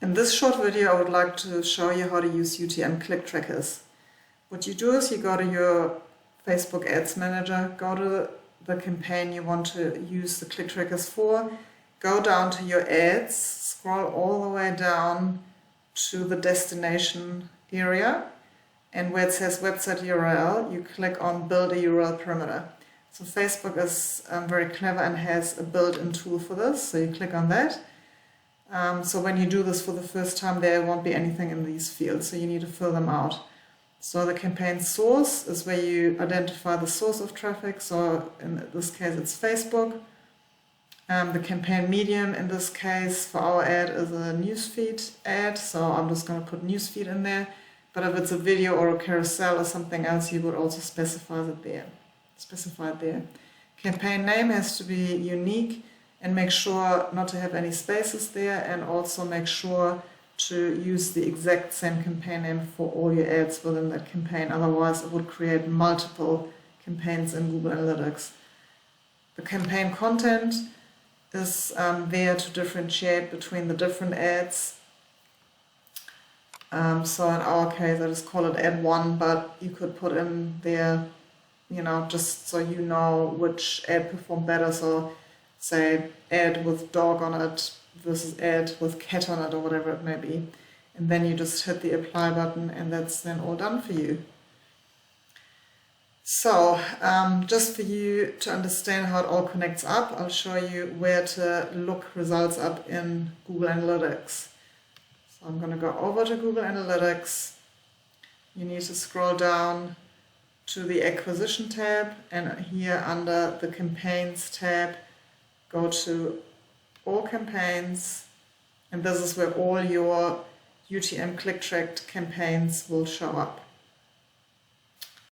In this short video, I would like to show you how to use UTM click trackers. What you do is you go to your Facebook Ads Manager, go to the campaign you want to use the click trackers for, go down to your ads, scroll all the way down to the destination area, and where it says website URL, you click on build a URL parameter. So Facebook is very clever and has a built-in tool for this, so you click on that. So when you do this for the first time, there won't be anything in these fields, so you need to fill them out. So the campaign source is where you identify the source of traffic, so in this case it's Facebook. The campaign medium in this case for our ad is a newsfeed ad, so I'm just going to put newsfeed in there. But if it's a video or a carousel or something else, you would also specify it there. Campaign name has to be unique, and make sure not to have any spaces there, and also make sure to use the exact same campaign name for all your ads within that campaign. Otherwise it would create multiple campaigns in Google Analytics. The campaign content is there to differentiate between the different ads. So in our case I just call it ad 1, but you could put in there, just so you know which ad performed better. So say ad with dog on it versus ad with cat on it, or whatever it may be. And then you just hit the apply button, and that's then all done for you. So just for you to understand how it all connects up, I'll show you where to look results up in Google Analytics. So I'm going to go over to Google Analytics. You need to scroll down to the acquisition tab, and here under the campaigns tab, go to all campaigns, and this is where all your UTM click tracked campaigns will show up.